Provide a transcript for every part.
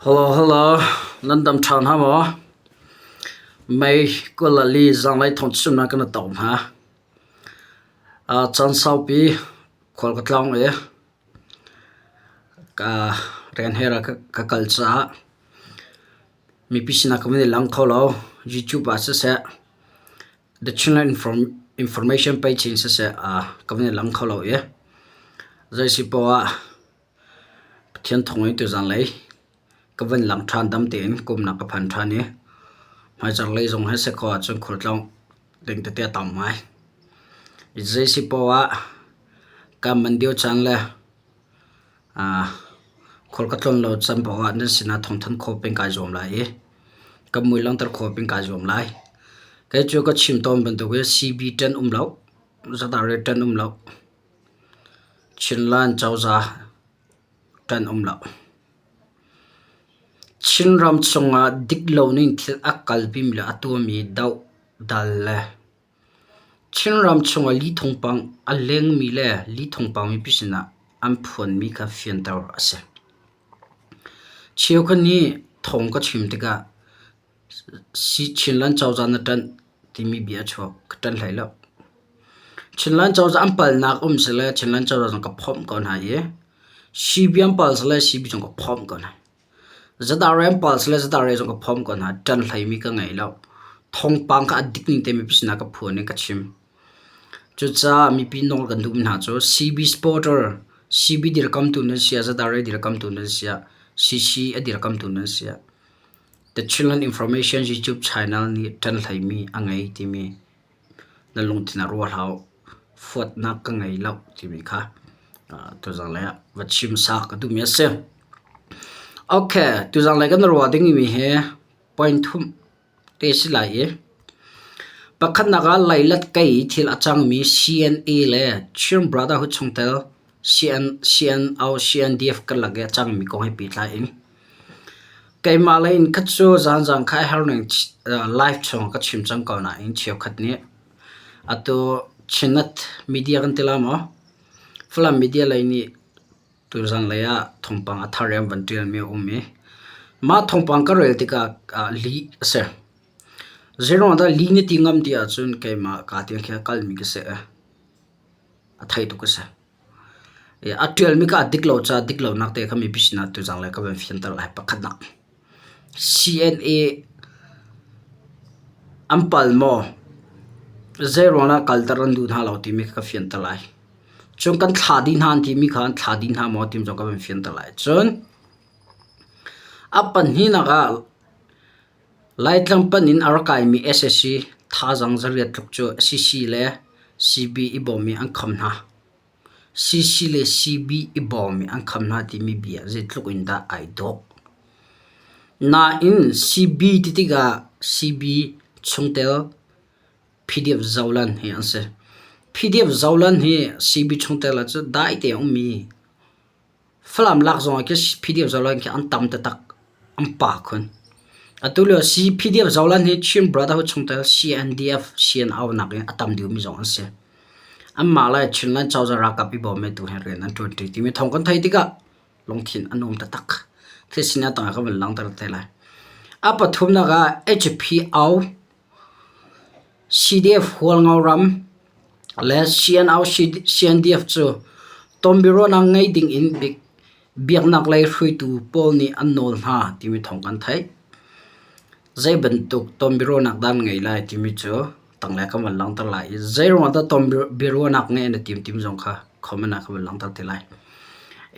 Hello, nan dam than ha mo. Mai ko la li zang lai thon chum na kana taw ha. Chan sau pi khol ka tlang e. Ka ren hera ka kalcha. Mi pisina kamini lang kholo YouTube asa se. The channel information page se se kamini lang kholo e. Zai si po thian thong tu zang lai. Kavan lang than dam tin kum na ka phan than ni mai chang lei jong ha se kho chung khul tlong ding te tam mai izai si po ka mandio chang la kolkatlon lo cham po na sina thong than kho peng ka jom lai ka mui lang tar kho peng ka jom lai kai chu ka chim tom ban to CB 10 umlo zata re 10 umlo chinlan chawza 10 umlo Chinram chunga diklo ning thil akal bimla atomi dau dalle Chinram chunga li thongpang aleng mi le li thongpang mi pisina amphon mi ka fiantar ase chiokani thong ka chimtika si chinlan chawjana tan timi bia chho katan lailo chinlan chawja ampal nak sele chinlan chawja ka phom kon ha ye sibiam pal sele sibi jong ka phom kon ha Zadarem pals le zadare jong ka phom kon ha tan thlai mi ka ngai lo thong pang ka adik ning te mi pisna ka phone ka chim chu cha mi pi nol kan dum na cho CB Sporter CB dir kam tu na sia zadare dir kam tu na sia CC adir kam tu na sia the children information YouTube channel ni tan thlai mi angai ti mi na lung thina ro hlau fot na ka ngai lo ti mi kha to jang la wa chim sa ka du mi ase Okay, tu jang lai kan ro ding mi he point thum te si lai e pakhat na ga lailat kai thil achang mi CNA le Chim Brotherhood chungtel CNDF kan lage achang mi ko he pi tla in kai ma lai in khachu jang khai har nang live chong ka chim chang ko na in cheu khat ni ato chinat media kan telamo flam media lai ni tu jang laya thongpang atharem vantian me umi ma thongpang ka rel tika li ase zero da li ni tingam dia chun ke ma ka ti kha kal mi ke se athai tu ke se e atial mi ka diklo nak te khami bisna tu jang la ka ben fian tar lai pakhat na CNA ampal mo zero na kaltaran du na lo ti mi ka fian tar lai chung kan thadin han ti mi khan thadin ha mo tim jong ka ben fian ta lai chun apan hi na ga light lam panin arkai mi SSC tha jang zariat tuk chu CC le CB ibomi an khamna CC le CB ibomi an khamna ti mi bia je tluk inda ai do na in CB titiga CB chungtel PDF zawlan he anse PDF zawlan he CB chungtela chu dai te ummi flam lak zong ke PDF zawlan ke antam ta tak ampa khun atulo PDF zawlan he Chim Brotherhood chungtel CNDF CNAW nak atam diu mi zong ase amma la chinlan chawza ra ka pi bo me tu he ren an 20 ti mi thong kon thai tika longthin anom ta tak thesina ta ka lang tar te la apa thum na ga HPAW CDF hol ngawram le CNDF chu tombiro na ngai ding in big biak nak lai hrui tu pol ni annol ha timi thong kan thai zai bentuk tombiro nak dan ngai lai timi chu tangle ka man lang tar lai zai ro da tombiro nak ngai na tim jong kha khomena ka lang tar te lai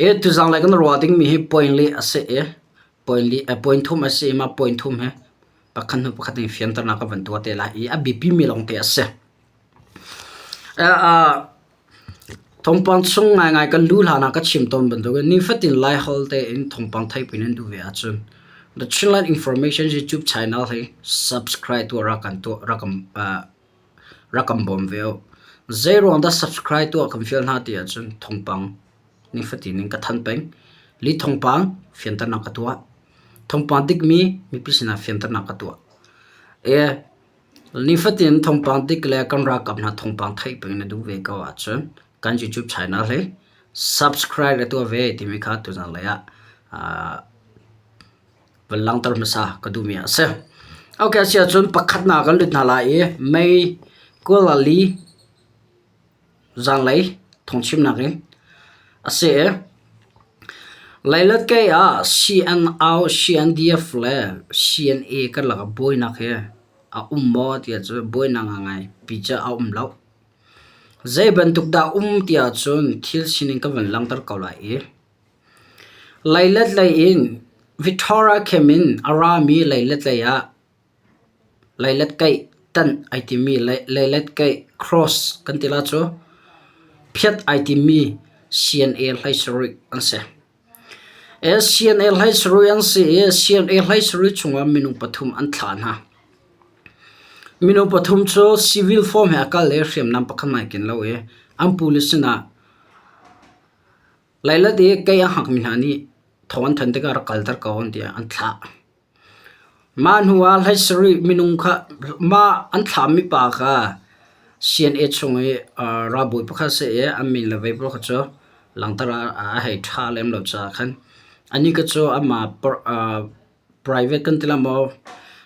e tu jang lai kan ro ding mi he point li ase point thum ase ma point thum he pakhat ni fian tar na ka ban tu te lai a BP mi long te ase thongpang chung ngai kan lu lana ka chim ton ban do ni fatin lai holte in thongpang thai pinen du ve achun the channel information YouTube channel he subscribe to rakam bom veo zero on the subscribe to kam fial na ti achun thongpang ni fatin in ka than peng li thongpang fian ta na ka tua thongpang dik mi pisina fian ta na ka tua ni fatin thongpang dik le kan ra kap na thongpang thai pe na du ve ka wa chun kan YouTube channel he subscribe to ve ti mi kha tu jang la ya วันลังตรมาซากระดูมีอาเซโอเคเสียจนปักขัดนากันลุดนาลายไม่กัวลาลีจังเลยทงชิมนักเองอาเซไล่ลัดแกอ่ะ CNR CNDF เลย CNA กันหลักบอยนักเฮมอที่จะบอยนังไงปีจะเล่าใจบรรทุกดาที่จะทิลสินิงกับวันลังตรเกาไลไล่ลัดไล่อินวิทอราเคมินอารามีไล่ลัดไล่อะไล่ลัดไกตันไอทีมีไล่ลัดไก cross กันติลาโจเพียดไอทีมี CNA ไล่สรุยอันเสCNA ไล่สรุยอันเสCNA ไล่สรุยชงว่ามินุปฐุมอันทานฮะมินุปฐุมโจ civil form เหกันเลยเรียมนำปักขมายกินแล้วอัน police นะไล่ลัดไกยังหักมินานี่ทวันทันติการกัลตร์กาวน์ที่อันทามันหัวไล่สรุยมินุค่ะมาอันทามิปากะCNA ชงราบุยพวกเขาเสียอันมีเลเวลพวกเขาโจหลังตระให้ท่าเล่มเราจะขันอันนี้ก็โจอามาprivate กันที่ละมอ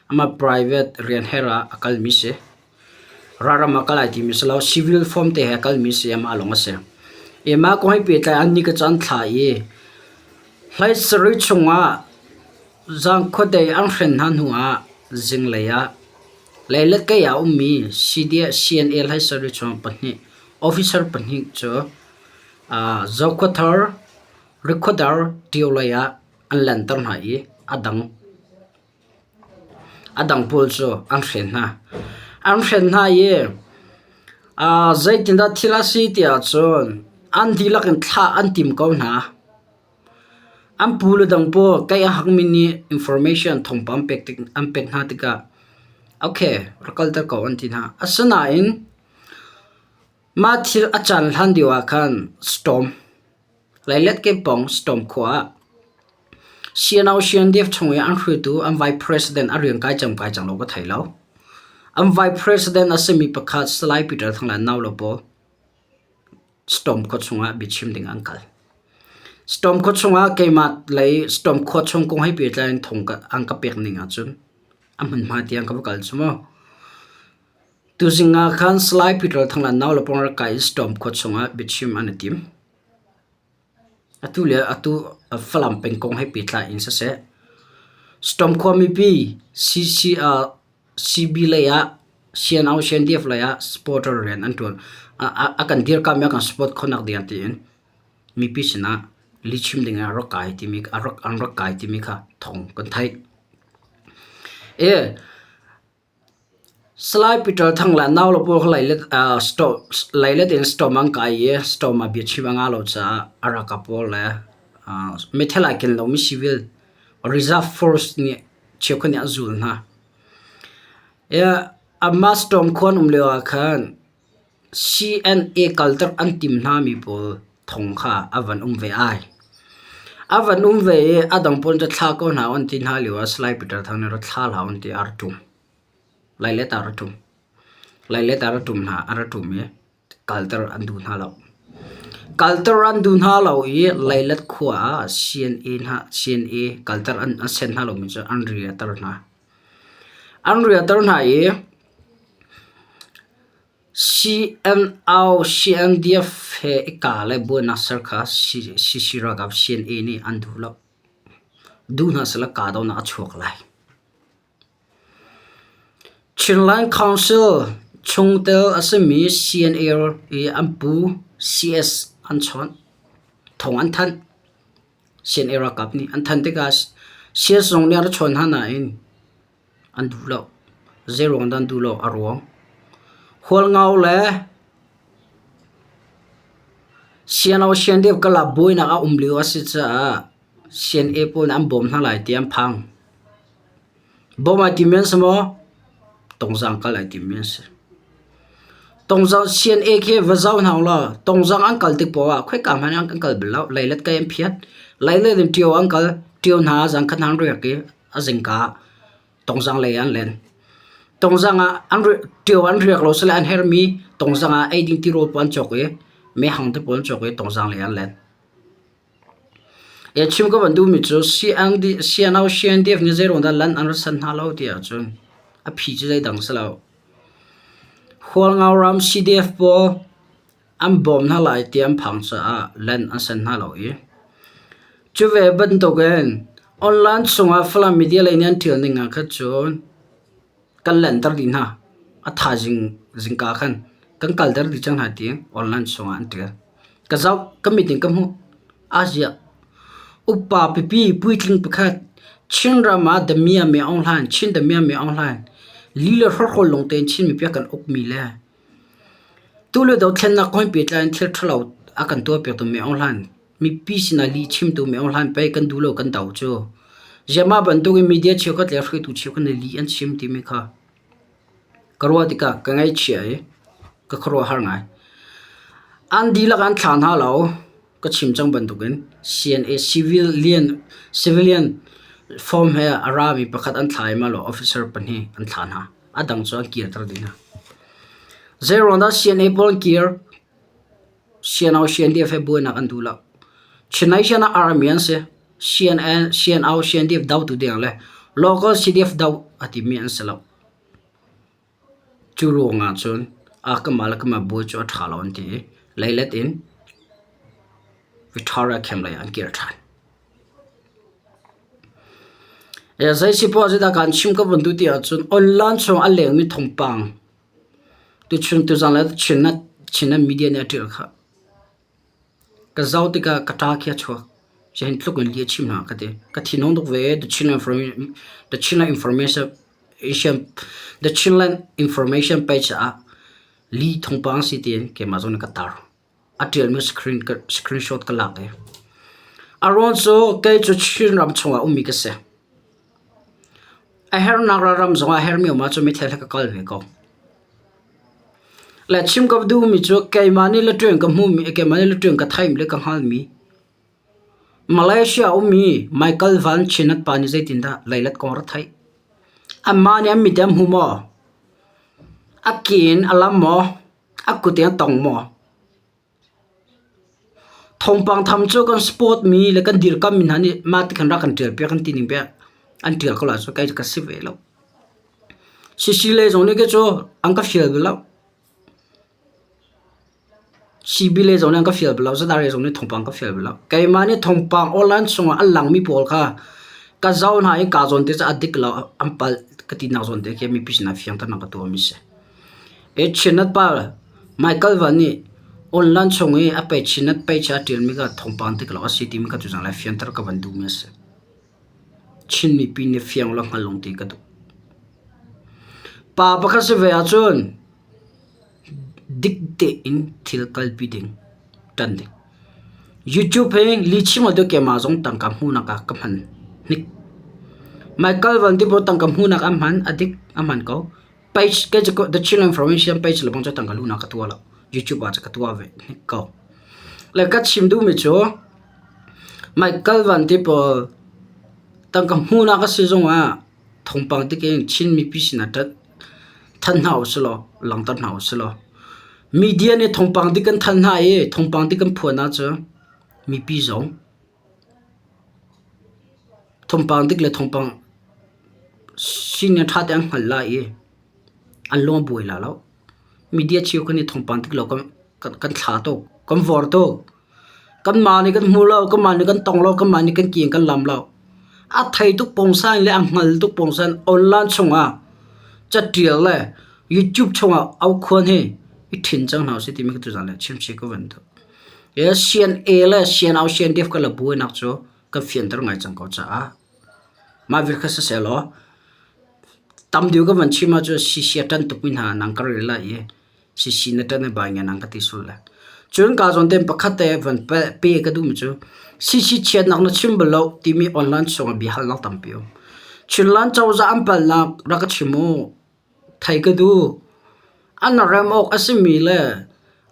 อามา private เรียนเฮระอักลมิเสรามากัลไอที่มิสลาว civil form เตะอักลมิเสมาลงมาเสมาคงให้เปิดอันนี้ก็จะอันท่าไล่สรุยชงจังคนใดอันเห็นหันหัวจิงเลยไล่เล็กแก่มี CNA ไล่สรุยชงปนิ officer ปนิโจZokotar Recorder Diolaya an lantern hai adang pulso an na ye zaitinda thilasi tia chon an dilakin tha an tim ko na an pulu dang po kaya hakmini information thongpam pek na tika okay rakal ta ko antina asana in ma thil achan hlan diwa khan storm lailet ke pong storm khwa CNDF chungwe an khrutu am vice president ariang kai chang lo ka thailo am vice president asemi pakhat slai peter thangla naw lo po storm kho chunga bichim ding ankal storm kho chunga kemat lai storm kho chung kong hai pe tlain thong ka angka pek ninga chun amhan ma tiang ka kal chumo tu zinga khan slide petrol thangla naw lo pong kai storm kho chunga bichim anatim atu falam pengkong hai pitla in se storm kho mi pi CB laya CNDF laya supporter ren anton akan dir ka me kan support khonak dian tin mi pi sina lichim dinga rokai timik an rokai timika thong kan thai slide petrol thangla naw lo por lailet stop lailet in stop mang kai stop ma bi chiwanga lo cha araka por la methela ken lo mi civil reserve force ni chekhoni azul na amma storm khon lewa khan CNA culture antim na mi pol thongkha avan ve ai avan ve adang pon ta thla ko na on tin ha lewa slide petrol thangna ro thla la on ti artum lailet aratum na aratum culture andu na lo culture andu na lo lailet khwa CNA culture an sen na lo mi cha anriatar na CNDF he ka le bona sarkha sisira gap CNA ni andu lo du na sala ka do na achok lai Chinland Council Chungtel Asami CNA ampu CS anchon thong anthan CNA rakap ni anthan te gas CS rong ne ar chon hana in andulo zero dan dulo arwong hol ngau le CNDF kala boina a umliwa asicha CNA pon am bom na lai tiam phang boma timen samo tongzang kalai times tongzang CNA ke vazau naula tongzang ankal tik powa khoi kam han ankal belau lailet ka emphiat lailet dim tio ankal tio na jang khan hang ro ke azingka tongzang leyan len tongzang an tio an riak lo sala an hermi tongzang a ding ti ro pan chok me hang te pon chok tongzang leyan len e chim ka ban du mi chu CNO CNDF ni zero da lan an san ha lo ti a chun a phi chi dai dang salo hol ngau ram CDF po am bom na lai ti am phang cha a lan an san ha lo e chu ve ban to gen online sunga fla media lai nan thil ninga kha chun kan lan tar din ha a tha jing ka khan kan kal dar di chang ha ti online sunga an tir ka zau ka meeting ka mu asia upa pipi puitling pakhat chinra ma da mia me online chin da mia me online lila hol long ten chin mi pya kan ok mi la tulo do thlen na coin pe tlan thil thlo akan to pe to me online mi pisina li chim to me online pe kan dulo kan dau cho jama ban to media chekot le fri tu chekon li an chim ti me kha karwa tika ka ngai chie ka khro har ngai an di la kan thlan ha lo ka chim chang ban to gen CNA civilian form he arami pakhat an thlai ma lo officer pani an thlan ha adang cho ki tar dina zero da CNA pol kier CNO CNDF boy na kan dula chinai chana army an se CNO CNDF daw tu deng le local CDF daw ati mi an selo churo nga chun akamal kama boy cho thalon ti leilet in Victoria Kemlay an kirthan ya zai si po da kan chim ka bandu ti achun online chong aleng mi thongpang tu chun tu zan la china media ne atil kha ka zauti ka kata kya chho chen tluk li chim na ka te ka thinong dok ve the Chinland information page a li thongpang si ten ke ma zon ka tar atil mi screenshot ka la ke aron so ke chu chin ram chonga umi ka se a her na ram zonga her mi ma chu mi thela ka kal ve ko la chim ka du mi chu ke mani la tuen ka mu mi ke mani la tuen ka thaim le ka hal mi Malaysia umi Michael Van Chinat pani zai tinda lailat ko ra thai amma ne mi dam hu mo akin alam mo akute tong mo thongpang tham chu kan sport mi le kan dir kam min hani ma ti kan ra kan tel pe kan ti ning pe an tel ko la so kai ka si ve lo si le jong ne ke cho ang ka fiel lo si bi le jong ne ka fiel lo za da re jong ne thongpang ka fiel lo kai ma ni thongpang online songa alang mi pol kha ka zaun ha ka zon te cha adik lo ampal ka ti na zon te ke mi pisna fiang ta na ka to mi se e chinat pa Michael Vani online chongi ape chinat pe cha til mi ga thongpang te klo city mi ka tu jang la fiang tar ka ban du mi se chin mi pi ne fiang lo ngalong ti ka du pa pa ka se ve a chon dikte in thil kal pi ding tan de YouTube he li chim do ke ma jong tang kam hu na ka man nik Michael Van ti bo tang kam hu na ka man adik aman ko page ke the channel information page lo bang cha tang ka lu na ka tu la YouTube a cha ka tu ve nik ko le ka chim du mi cho Michael Van ti bo tang kam hu na ka si jong a thongpang ti ke chin mi pi sin na ta than hau slo lang tan hau slo media ne thongpang ti kan than ha e thongpang ti kan phona cha mi pi zong thongpang dik le thongpang senior tha tang hal la e an lo boi la lo media chiu kan ni thongpang dik lo kan thla to kan vor to kan ma ni kan mu lo kan ma ni kan tong lo kan ma ni kan kieng kan lam lo a thai tu pongsan le ang ngal tu pongsan online chunga cha tial le YouTube chunga au khon he I thin chang na si ti mi ka tu jan le chim chi ko wan to ye CNA le CNO CNDF ka la bu nak cho ka fian tar ngai chang ko cha a ma vir kha se lo tam diu ka wan chi ma cho si tan tu pin ha nang kar la ye si na tan ba nya nang ka ti sul la chun ka jon tem pakhat te van pe ka du mi cho si chet nak na chim belo ti mi online chong bi hal nak tam pio chinlan chaw za am pal nak ra ka chimo thai ka du an ramok asimi le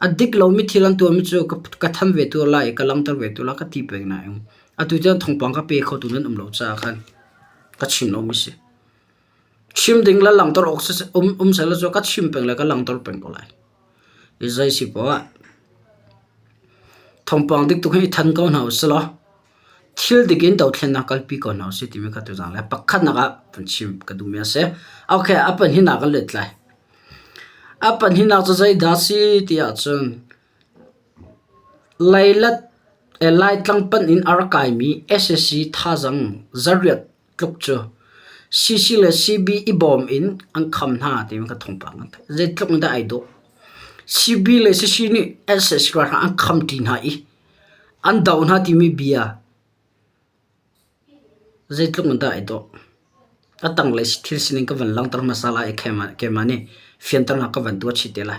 adik lo mi thilan tu mi chu ka tham ve tu la ka lang tar ve tu la ka ti pe na atu jan thongpang ka pe kho tu nan lo cha khan ka chin lo mi se chim ding la lang tar ok se sa la zo ka chim peng la ka lang tar peng ko lai i zai si po thongpang dik tu hi than ko na uslo thil digin do thlen na kalpi ko na se timi ka tu jang la pakhat na ka panchim ka du me se okay apan hina ka let lai apan hina cha zai da si ti a chun lailat lai tlang pan in arkai mi ssc thajang zariat tluk chu cc le cb ibom in an kham na timi ka thong pa ngat je tluk da ai do cb le cc ni ssc ra an kham tin ha I an dawn ha timi bia zaitlung da ido atang le thil sining ka van lang tar masala e khema ni fian tar na ka van du chitela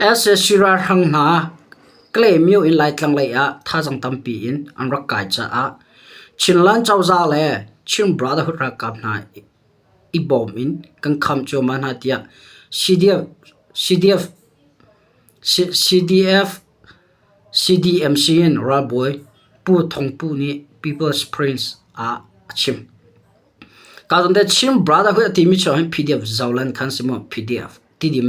as shirar hang na claim you in light lang lai a thajang tampi in an rak kai cha a chinlan chawza le chin brotherhood ra kap na I bom in kan kham cho man ha tia CDMC in raboy pu thong pu ni people's prince a chim kadon de chim brotherhood timi cho pdf zawlan khan simo pdf tidim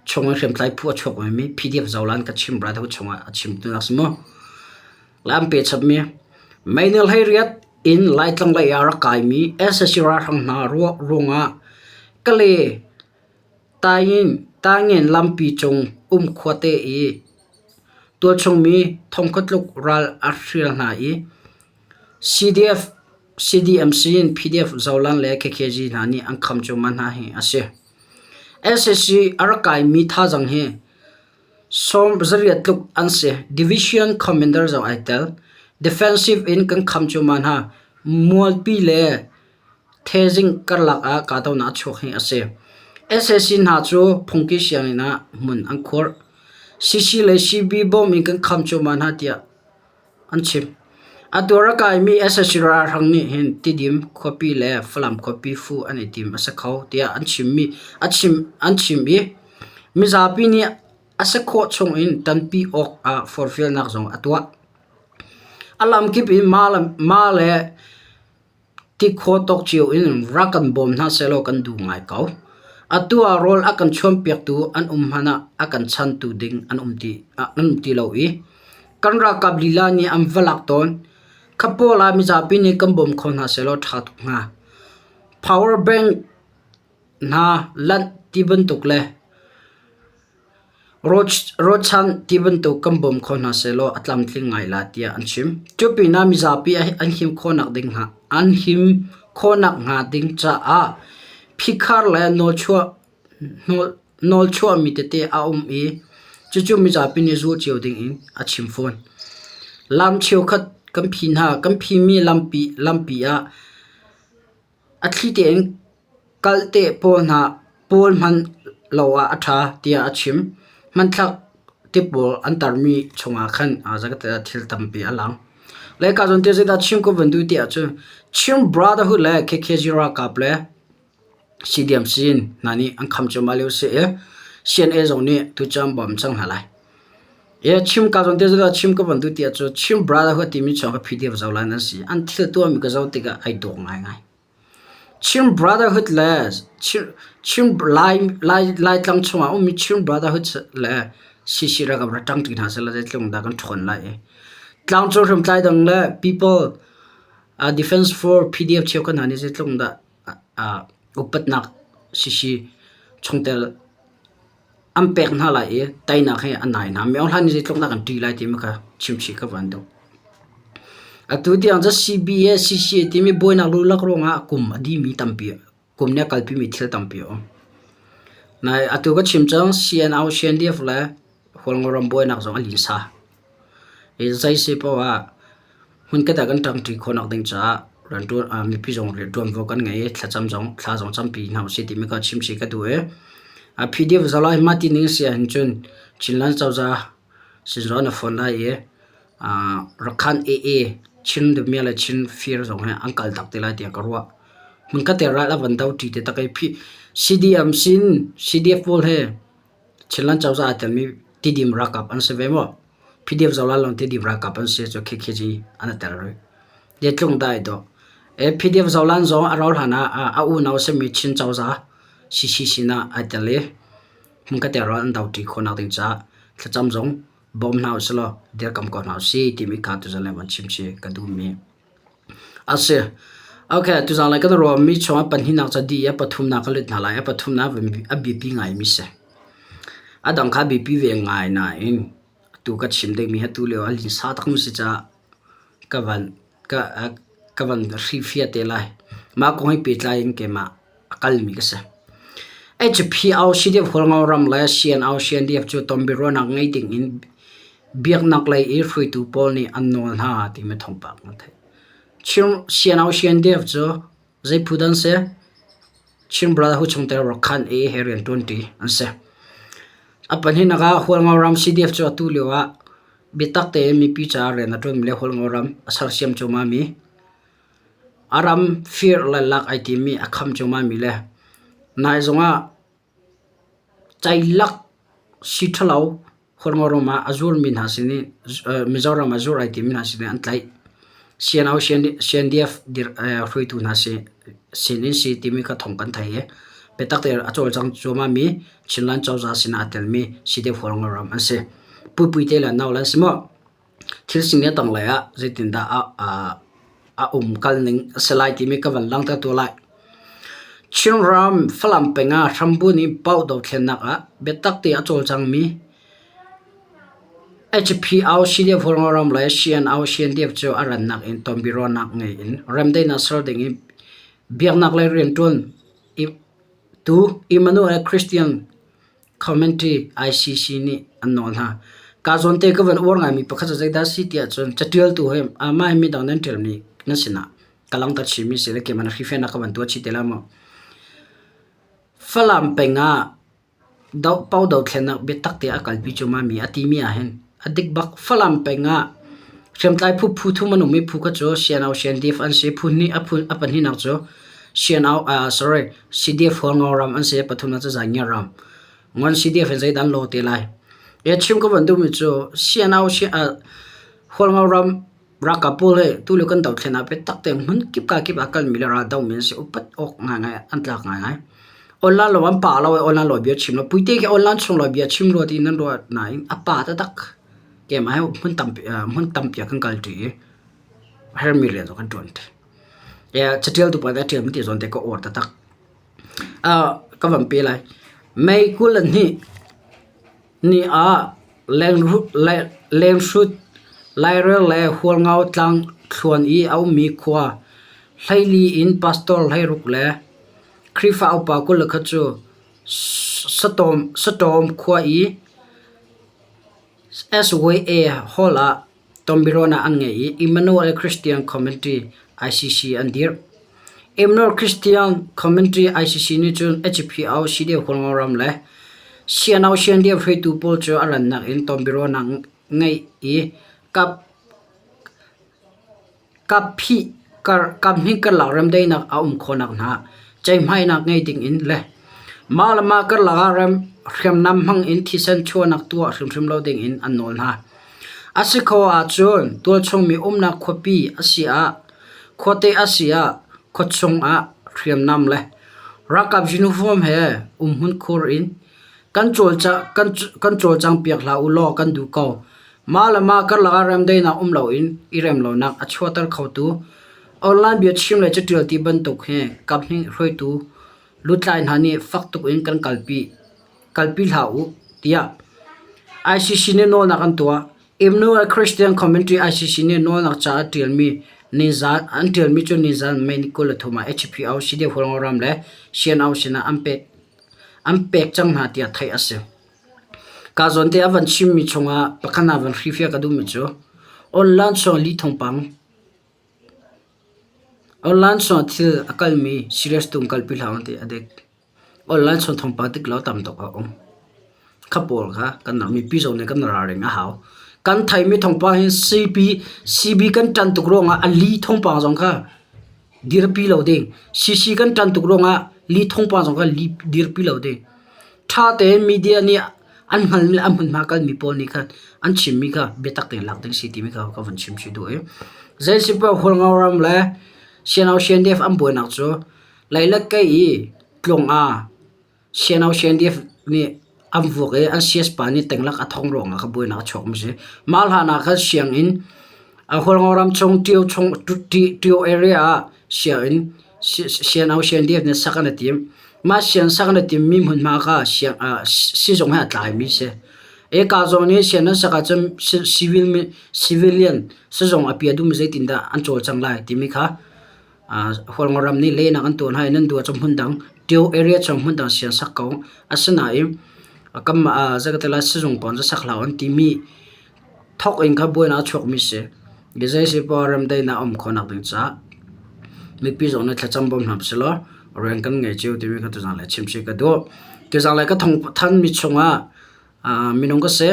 chonga khem tlai pu chok mi pdf zawlan ka chim brotherhood chonga chim tu nasmo lam pe chap mi mainel hayriat in laitlang la yara kai mi ssra hang na ronga kale tayin lampi chong khwate I tua chong mi thong khatluk ral arhrial na I CDMC in pdf zawlan le kkg na ni ang kham chu man ha hi ase ssc arkai mi thajang he som zariat luk anse division commander zaw aitel defensive in kan kham chu man ha mol pi le thejing karlak a ka taw na chok hi ase ssc na chu phongki siang na mun ang khor cc le cb bom in kan kham chu man ha tia an chim adora kai mi ssc ra hang ni hin tidim copy le flam copy fu ani tim asa khaw tia an chim mi achim bi mi zapi ni asa kho chong in tan pi ok a for feel nak jong atwa alam kip in male ti kho tok chiu in rakan bom na selo kan du ngai kaw atua rol akan chom pek tu an hana akan chan tu ding an ti lo I kan ra kablila ni am valak ton kapola mi zapi ni kambom khona selo that nga power bank na lan tiban tukle rochan tiban tu kambom khona selo atlam tling ngai la tia anchim chupi na mi zapi an him khonak ding ha an him khonak nga ding cha a phikhar la nol chua mi te a I chu mi zapi ni zu chiu ding in achim phone lam chiu khat kamphi mi lampi a athite en kalte pol man lawa atha tia achim man thak tipol antarmi chunga khan azagata thil tampi alang le ka jon te da chim ko vandu tia chu chim brotherhood le kkg ra kaple CDMC nani ang kham chu maleu se CNA zone tu cham bom chang halai chim ka jon te da chim ko vandu tia chu chim brotherhood timi chong pdf zawlan si an thil tu mi ka zaw tika ai do ngai chim brotherhood le chim lai tlang chunga mi chim brotherhood le sisira ka ratang ti na sela je tlung da kan thon la tlang chu rum tlai dang le people defense for pdf cheu kan ani je tlung da upat nak sisi chungtel ampek na la tai na khe anai na me hlan je tlung da kan ti lai ti ma ka chimchi ka van do atu ti ang cba cc ti mi boina lu lak ronga kum adi mi tampi kum ne kalpi mi thil tampi na atu ka chimchang cnau cndf la holngoram boina jong ali sa zai se pawa hun ka da kan tang ti khonak ding cha ran tu mi pi jong re don vo kan ngai thla jong champi na se ti mi ka chimchi ka du pdf zalai mati ning se han chun chinlan chawza sizrona phone la rakhan aa chin de mela chin fear jong ha ankal tak te la tia karwa mun ka te ra la van dau ti te takai phi cdm sin cdf pol he chinlan chawza atel mi tidim rakap an se vemo pdf zawla long tidim rakap an se cho kkg an tar ro de tlung dai do pdf zawlan zo arol hana a u naw se mi chin chawza cc sina atele mun ka te ra an dau ti khona ding cha thacham jong bom now slo der kam ko now si ti mi ka tu zale man chim che ka du mi ase okay tu zang lai ka ro mi chwa pan hi nak cha di ya pathum na ka lit na la ya pathum na a bp ngai mi se adang kha bp ve ngai na in tu ka chim de mi ha tu le al sa tak mu si cha kavan ri fia te lai ma ko hi pe tlai in ke ma akal mi ka se HP au CDF holngau ram la sian au sian df chu tombiro nak ngai ting in biak nak lai e hrui tu pol ni annol ha ti me thong pak na the chim sian au sian df chu zai phudan se chim brother hu chung te ro khan e herian 20 an se apan hi naga holngau ram CDF chu tu lewa bitak te mi pi cha re na trom le holngau ram asar siam chu ma mi aram fear la lak it mi akham chu ma mi le nai zonga chai lak sithalau horngoroma azur min hasini mizoram azur ai timin hasini antlai sianau siandf dir hruitu na se sinin si timi ka thongkan thai petak ter achol chang choma mi chinlan chawza sina atel mi side horngoram ase pupui te la nawla simo thil singya tangla ya zitinda a kalning selai timi ka van lang ta to lai Chinram falam penga rambuni paudo khenaka betak te achol chang mi HP au CDF holngoram la sian au sian df cho aran nak in tombiro nak ngai in ramdei na sor ding i biak nak lai ren ton tu Emmanuel Christian Community ICC ni anon ha ka zonte ka van or ngai mi pakha jai da si tia chon chatial tu hem ama mi dang nan tel ni nasina kalang ta chimi sele ke man khife na ka van to chi telamo falam penga dau pau dau khena betak te akal pi chuma mi atimi a hen adik bak falam penga semtlai phu thu manu mi phu ka cho sianau sian dif an se phu ni apan hi nak cho sianau CDF holngoram an se pathuna cha janya ram ngon CDF en zai dan lo te lai e chim ko bandu mi cho sianau holngoram rakapole tu lu kan dau khena betak te mun kip akal mi la ra dau min se upat ok nga antlak nga online lo wan pa lo online lo bia chim lo puite ke online chung lo bia chim lo ti nan ro na in apa ta tak ke mai mun tam pia kan kal ti her mi le kan ton ya chatel tu pa da tem ti zon te ko or ta tak ka vam pe lai mai kul ni a leng shoot lai re le hol ngau tlang thluan i au mi khwa hlaili in pastor lai ruk le krifa upa ko lakhachu satom khwa i SYA hola tombirona anngei Emmanuel Christian Community ICC andir Emmanuel Christian Community ICC ni chun HP au CDF holngoram le sianau siandia pheitu pol chu aran nak in tombirona ngai i kaphi kamhi kar laram dei nak aum khonak na chai mai nak ngai ding in le malama kar lagaram kham nam hang in thisan chuanak tu hrim lo ding in anol ha asikho a chon tul chong mi umna khopi asia khote asia khochong a khriam nam le rakap uniform he hun khur in control chang piak la ulo kan du ko malama kar lagaram dei na lo in irem lo nak achwatar khautu online bia chim le chatil ti ban tok he kapni roi tu lutlai hani faktuk in kan kalpi lau tia ICC ne no na kan tua Emmanuel Christian Community ICC ne no na cha tell me nizan until me chu nizan medical thuma HP au CD holngoram le sian au sina ampe chang na tia thai ase ka zonte avan chim mi chunga pakana van rifia ka du mi chu online so li thongpang online so thil akal mi serious tum kalpi hlawn te adek online so thongpa tik lo tam to ka khapol kha kan mi pi zo ne kan ra reng a haw kan thai mi thongpa hin CB kan tan tuk ronga ali thongpa jong kha dir pi lo ding CC kan tan tuk ronga li thongpa jong kha li dir pi lo ding tha te media ni an hal mi am hun ma kal mi pol ni kha an chim mi kha betak te lak ding city mi kha ka van chim chi do e zai sipa holngauram la sianau siandef am boy nak cho lailak kai tlong a sianau siandef ni amvuk an sias pani tenglak athong rong ka boina chok mse mal hana kha siang in a holngoram chong tio area siang in sian au sian diep ne sakana tim ma sian sakana tim mi mun ma ka siang si jong ha tlai mi se e ka zong ni sian saka cham civilian se jong apia dum je tinda an chol changlai timi kha holngoram ni le na kan ton hai nan du cham hundang tio area cham hundang sian sakau asna im akam zagatela se jong pon saklawan timi thok in kha boina chok mi se gezai se param dai na khonak ding cha mi pi zong na thacham bom nam selo ren kan ngai chiu timi kha tu jang la chimse ka do tu jang la ka thong than mi chunga minong ka se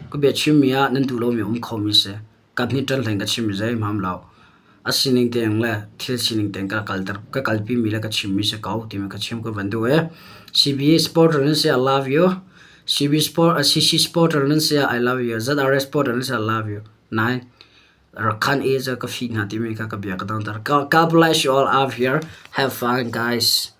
ko be chimia nan du lo mi khomi se ka ni tal thang ka chim zai mam lao asining teng la thil sining teng ka kaltar ka kalpi mi la ka chimmi se kau timi ka chim ko bandu e CBA sport ran se I love you CB sport CC sport ran se I love you ZRS sport ran se I love you 9 Rakan is a coffee na timi ka biya ka dang tar God bless you all out here have fun guys